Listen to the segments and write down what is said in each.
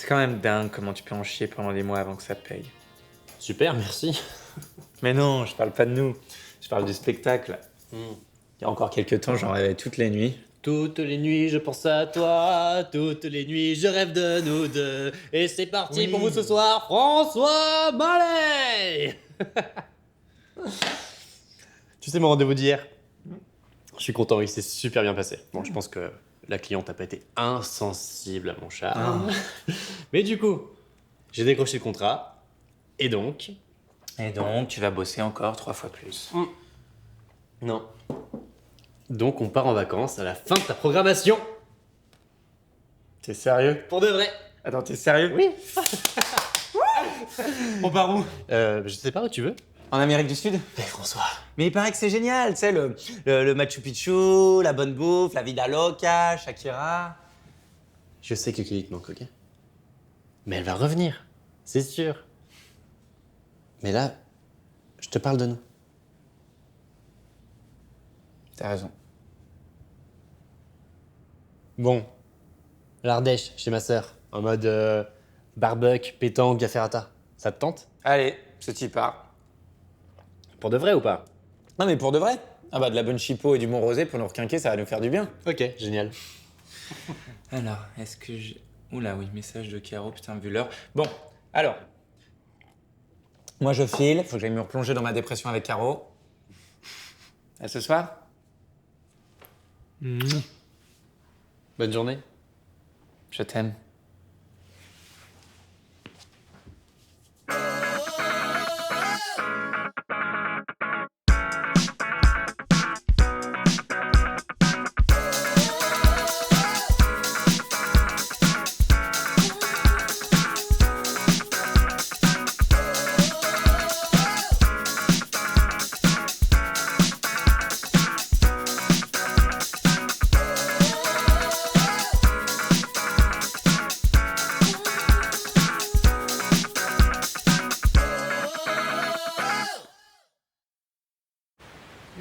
C'est quand même dingue comment tu peux en chier pendant des mois avant que ça paye. Super, merci. Mais non, je parle pas de nous. Je parle du spectacle. Il y a encore quelques temps, j'en rêvais toutes les nuits. Toutes les nuits, je pense à toi. Toutes les nuits, je rêve de nous deux. Et c'est parti pour vous ce soir, François Mallet. Tu sais mon rendez-vous d'hier? Je suis content, il s'est super bien passé. Bon, je pense que la cliente n'a pas été insensible à mon charme. Mais du coup, j'ai décroché le contrat. Et donc... Et donc, tu vas bosser encore 3 fois plus. Non. Donc on part en vacances à la fin de ta programmation. T'es sérieux? Pour de vrai. Attends, t'es sérieux? Oui. On part où? Je sais pas où tu veux. En Amérique du Sud? Mais François. Mais il paraît que c'est génial, tu sais, le Machu Picchu, la bonne bouffe, la vida loca, Shakira. Je sais que Kelly te manque, ok? Mais elle va revenir, c'est sûr. Mais là, je te parle de nous. T'as raison. Bon, l'Ardèche, chez ma sœur, en mode barbecue, pétanque, gafferata. Ça te tente? Allez, ce type part. Pour de vrai ou pas? Non mais pour de vrai. Ah bah de la bonne chipot et du bon rosé pour nous requinquer, ça va nous faire du bien. Ok, génial. Alors, est-ce que j'ai... Oula oui, message de Caro, putain, vu l'heure. Bon, alors. Moi je file, faut que j'aille me replonger dans ma dépression avec Caro. À ce soir? Bonne journée. Je t'aime.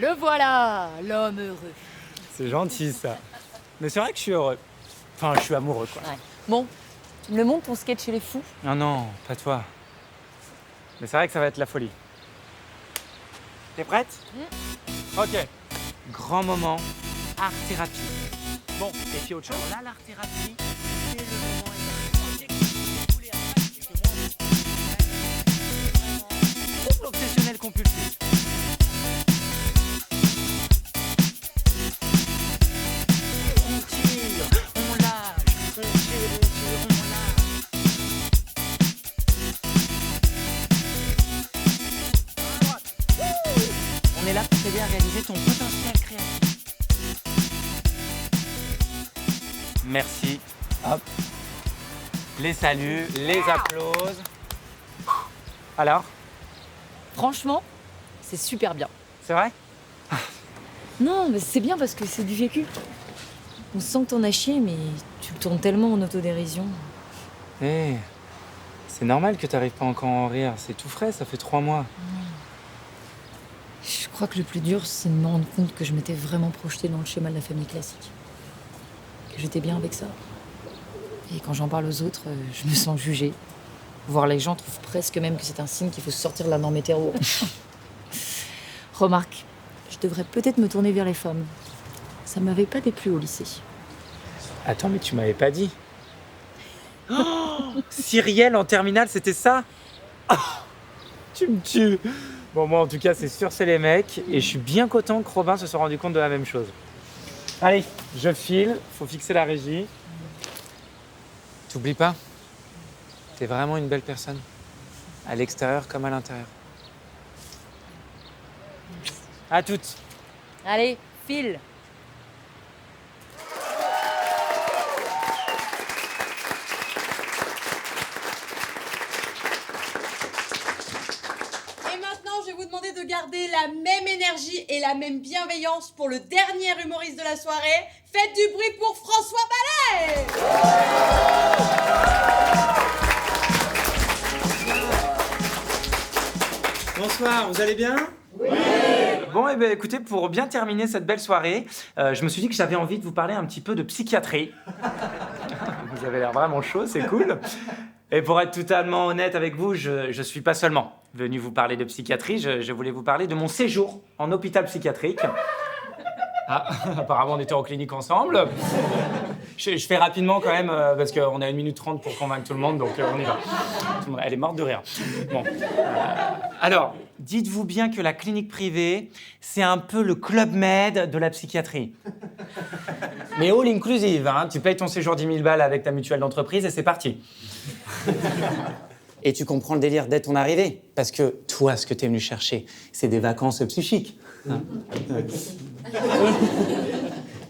Le voilà, l'homme heureux. C'est gentil ça. Mais c'est vrai que je suis heureux. Enfin, je suis amoureux quoi. Ouais. Bon, tu me le montres ton sketch chez les fous? Non, non, pas toi. Mais c'est vrai que ça va être la folie. T'es prête? Ok. Grand moment, art thérapie. Bon, et puis autre chose. Alors là, l'art thérapie, c'est le moment. Couple obsessionnel compulsif. On tire, on lâche, on tire, on lâche. On est là pour t'aider à réaliser ton potentiel créatif. Merci. Hop. Les saluts, les applauses. Alors, Franchement, c'est super bien. c'est vrai? Non, mais c'est bien parce que c'est du vécu. On sent que t'en as chié, mais tu le tournes tellement en autodérision. Eh, c'est normal que t'arrives pas encore à en rire. C'est tout frais, ça fait 3 mois. Je crois que le plus dur, c'est de me rendre compte que je m'étais vraiment projetée dans le schéma de la famille classique. Que j'étais bien avec ça. Et quand j'en parle aux autres, je me sens jugée. Voire les gens trouvent presque même que c'est un signe qu'il faut sortir de la norme hétéro. Remarque, je devrais peut-être me tourner vers les femmes. Ça m'avait pas déplu au lycée. Attends, mais tu m'avais pas dit. Oh, Cyrielle en terminale, c'était ça? Tu me tues. Bon, moi en tout cas, c'est sûr, c'est les mecs. Et je suis bien content que Robin se soit rendu compte de la même chose. Allez, je file, faut fixer la régie. T'oublies pas, t'es vraiment une belle personne. À l'extérieur comme à l'intérieur. À toutes. Allez, file. Et maintenant, je vais vous demander de garder la même énergie et la même bienveillance pour le dernier humoriste de la soirée. Faites du bruit pour François Mallet! Bonsoir, vous allez bien? Bon, et ben écoutez, pour bien terminer cette belle soirée, je me suis dit que j'avais envie de vous parler un petit peu de psychiatrie. Vous avez l'air vraiment chaud, c'est cool. Et pour être totalement honnête avec vous, je suis pas seulement venu vous parler de psychiatrie, je voulais vous parler de mon séjour en hôpital psychiatrique. Ah, apparemment on était en clinique ensemble. Je fais rapidement quand même, parce qu'on a 1 minute 30 pour convaincre tout le monde, donc on y va. Tout le monde, elle est morte de rire. Bon. Alors, dites-vous bien que la clinique privée, c'est un peu le Club Med de la psychiatrie. Mais all inclusive, hein. Tu payes ton séjour 10 000 balles avec ta mutuelle d'entreprise et c'est parti. Et tu comprends le délire dès ton arrivée. Parce que toi, ce que t'es venu chercher, c'est des vacances psychiques. Hein.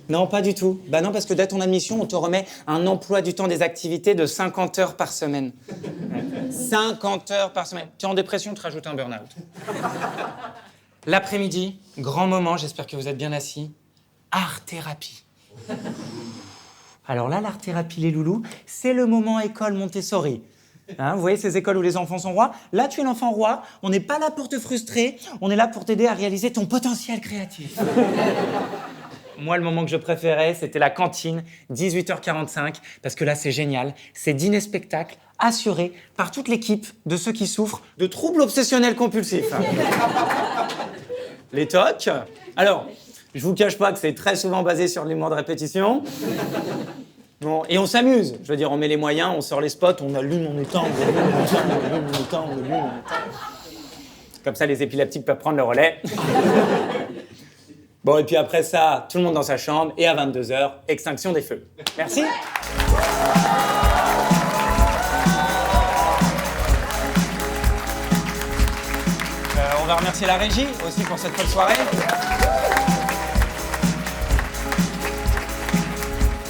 Non, pas du tout. Bah non, parce que dès ton admission, on te remet un emploi du temps des activités de 50 heures par semaine. 50 heures par semaine. Tu es en dépression, tu te rajoutes un burn-out. L'après-midi, grand moment, j'espère que vous êtes bien assis. Art-thérapie. Alors là, l'art-thérapie, les loulous, c'est le moment école Montessori. Hein, vous voyez ces écoles où les enfants sont rois? Là, tu es l'enfant roi. On n'est pas là pour te frustrer. On est là pour t'aider à réaliser ton potentiel créatif. Moi, le moment que je préférais, c'était la cantine, 18h45, parce que là, c'est génial. C'est dîner-spectacle assuré par toute l'équipe de ceux qui souffrent de troubles obsessionnels compulsifs. Les tocs. Alors, je vous cache pas que c'est très souvent basé sur l'humour de répétition. Bon, et on s'amuse. Je veux dire, on met les moyens, on sort les spots, on allume, on éteint, on allume, on éteint, on allume, on éteint, on allume, on éteint. Comme ça, les épileptiques peuvent prendre le relais. Bon, et puis après ça, tout le monde dans sa chambre, et à 22h, extinction des feux. Merci. On va remercier la régie aussi pour cette folle soirée.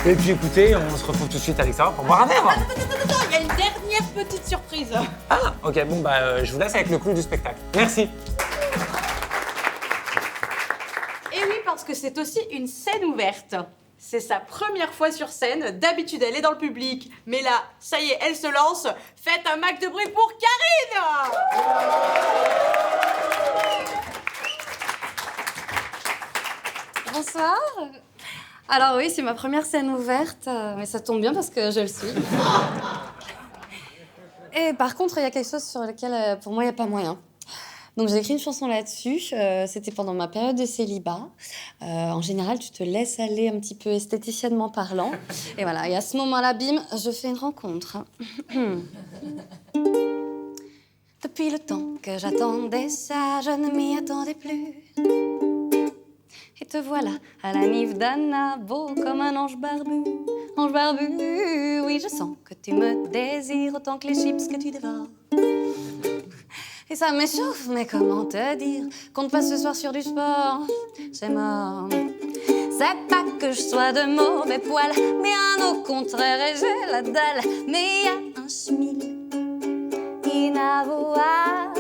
Et puis écoutez, on se retrouve tout de suite avec Sarah pour boire un verre. Attends, il y a une dernière petite surprise. Ah, ok, bon, bah, je vous laisse avec le clou du spectacle. Merci. Et oui, parce que c'est aussi une scène ouverte. C'est sa première fois sur scène. D'habitude, elle est dans le public. Mais là, ça y est, elle se lance. Faites un max de bruit pour Karine! Bonsoir. Alors oui, c'est ma première scène ouverte, mais ça tombe bien parce que je le suis. Et par contre, il y a quelque chose sur lequel, pour moi, il n'y a pas moyen. Donc j'ai écrit une chanson là-dessus, c'était pendant ma période de célibat. En général, tu te laisses aller un petit peu esthéticiennement parlant. Et voilà, et à ce moment-là, bim, je fais une rencontre. Depuis le temps que j'attendais ça, je ne m'y attendais plus. Et te voilà à la Nive d'Anna, beau comme un ange barbu. Ange barbu, oui, je sens que tu me désires autant que les chips que tu dévores. Et ça m'échauffe, mais comment te dire qu'on passe ce soir sur du sport, c'est mort. C'est pas que je sois de mauvais poil, bien au contraire, et j'ai la dalle. Mais y a un schmil inavouable.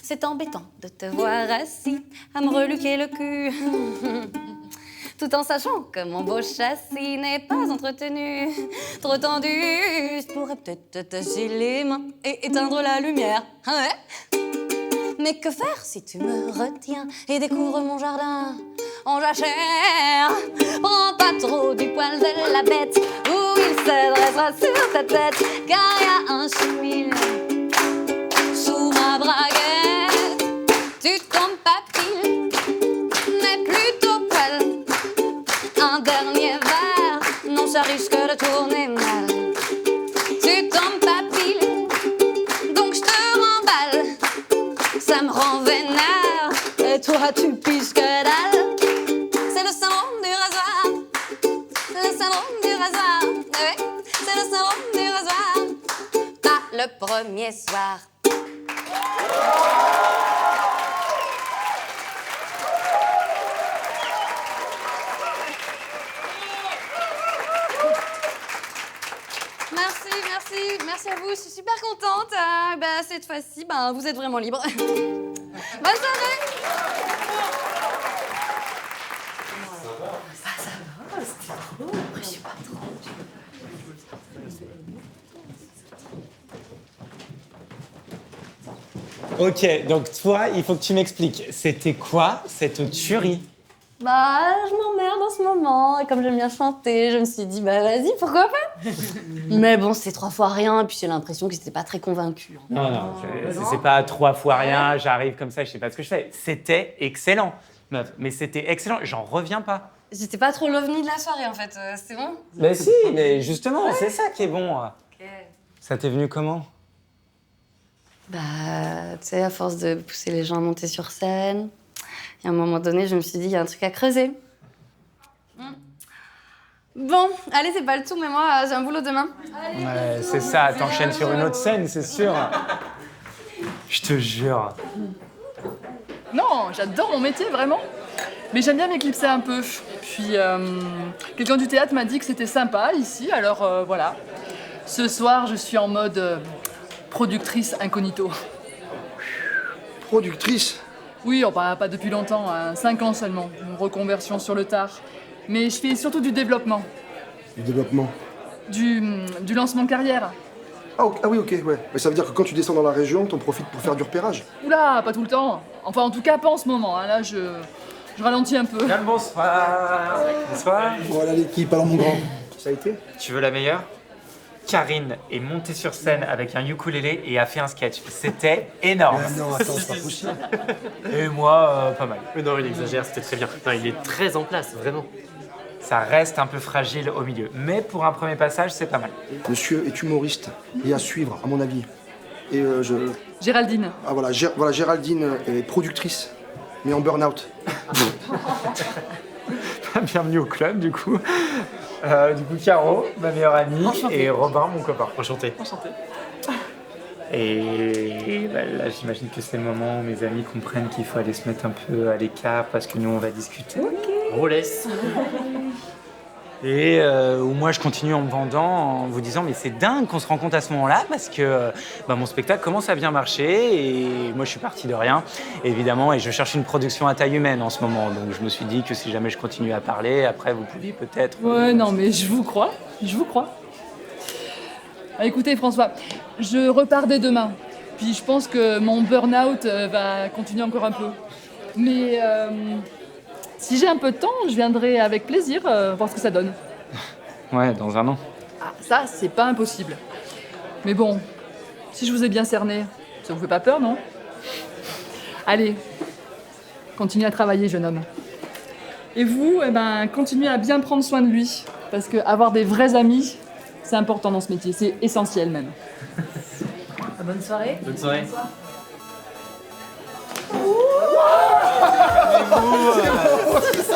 C'est embêtant de te voir assis à me reluquer le cul. Tout en sachant que mon beau châssis n'est pas entretenu. Trop tendu, je pourrais peut-être te tâcher les mains et éteindre la lumière. Ouais. Mais que faire si tu me retiens et découvres mon jardin en jachère? Prends pas trop du poil de la bête ou il se dressera sur ta tête, car y a un chemil sous ma braguette. Tu tombes pas pile, mais plutôt poil. Un dernier verre, non, ça risque de tourner mal. Tu tombes pas pile, donc je te remballe. Ça me rend vénère, et toi tu piges que dalle. C'est le syndrome du rasoir, le syndrome du rasoir. Oui, c'est le syndrome du rasoir. Pas le premier soir. Merci à vous, je suis super contente. Cette fois-ci, vous êtes vraiment libre. Bonne soirée. Ça va, c'était trop. Après, je suis pas trop. Ok, donc toi, il faut que tu m'expliques. C'était quoi cette tuerie? Je m'emmerde en ce moment. Et comme j'aime bien chanter, je me suis dit, bah vas-y, pourquoi pas. Mais bon, c'est 3 fois rien, et puis j'ai l'impression qu'ils n'étaient pas très convaincus. Non, c'est pas 3 fois rien, j'arrive comme ça, je sais pas ce que je fais. C'était excellent, meuf, mais c'était excellent, j'en reviens pas. J'étais pas trop l'ovni de la soirée, en fait. C'est bon? Mais si, mais justement, c'est ça qui est bon. Ça t'est venu comment? Bah, tu sais, à force de pousser les gens à monter sur scène, et à un moment donné, je me suis dit, il y a un truc à creuser. Bon, allez, c'est pas le tout, mais moi, j'ai un boulot demain. Ouais, c'est ça, t'enchaînes sur une autre scène, c'est sûr. Je te jure. Non, j'adore mon métier, vraiment. Mais j'aime bien m'éclipser un peu. Puis, quelqu'un du théâtre m'a dit que c'était sympa ici, alors voilà. Ce soir, je suis en mode productrice incognito. Productrice? Oui, oh, bah, pas depuis longtemps, 5 ans seulement. Une reconversion sur le tard. Mais je fais surtout du développement, Du développement. du lancement de carrière. Ah oui, ok, ouais. Mais ça veut dire que quand tu descends dans la région, t'en profites pour faire du repérage. Oula, pas tout le temps. Enfin, en tout cas, pas en ce moment. Hein. Là, je ralentis un peu. Bien le bonsoir. Bonsoir. Voilà l'équipe, alors mon grand. Ça a été? Tu veux la meilleure? Karine est montée sur scène avec un ukulélé et a fait un sketch. C'était énorme. Non, attends, c'est pas possible. Et moi, pas mal. Mais non, il exagère, c'était très bien. Non, il est très en place, vraiment. Ça reste un peu fragile au milieu. Mais pour un premier passage, c'est pas mal. Monsieur est humoriste et à suivre, à mon avis. Et Géraldine. Ah voilà, voilà, Géraldine est productrice, mais en burn-out. Bienvenue au club, du coup. Caro, ma meilleure amie, Enchantée. et Robin, mon copain. Enchanté. Enchantée. Et bah, là, j'imagine que c'est le moment où mes amis comprennent qu'il faut aller se mettre un peu à l'écart parce que nous, on va discuter. On laisse. Et où moi, je continue en me vendant, en vous disant, mais c'est dingue qu'on se rencontre à ce moment-là parce que mon spectacle commence à bien marcher et moi, je suis parti de rien, évidemment, et je cherche une production à taille humaine en ce moment. Donc, je me suis dit que si jamais je continue à parler, après, vous pouviez peut-être... Ouais, non, mais je vous crois. Ah, écoutez, François, je repars dès demain. Puis je pense que mon burn-out va continuer encore un peu. Mais si j'ai un peu de temps, je viendrai avec plaisir voir ce que ça donne. Ouais, dans un an. Ah, ça, c'est pas impossible. Mais bon, si je vous ai bien cerné, ça vous fait pas peur, non? Allez, continuez à travailler, jeune homme. Et vous, continuez à bien prendre soin de lui. Parce que avoir des vrais amis, c'est important dans ce métier, c'est essentiel même. Bonne soirée. Bonne soirée.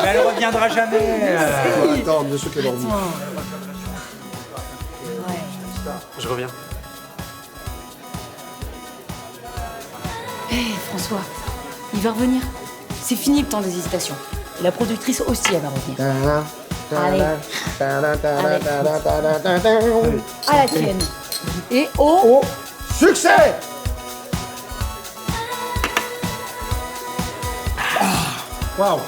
Mais elle reviendra jamais. Attends, bien sûr qu'elle a dormi. Je reviens. Hé, François, il va revenir. C'est fini le temps d'hésitation. Et la productrice aussi, elle va revenir. Allez. À la tienne. Et au... Succès! Waouh!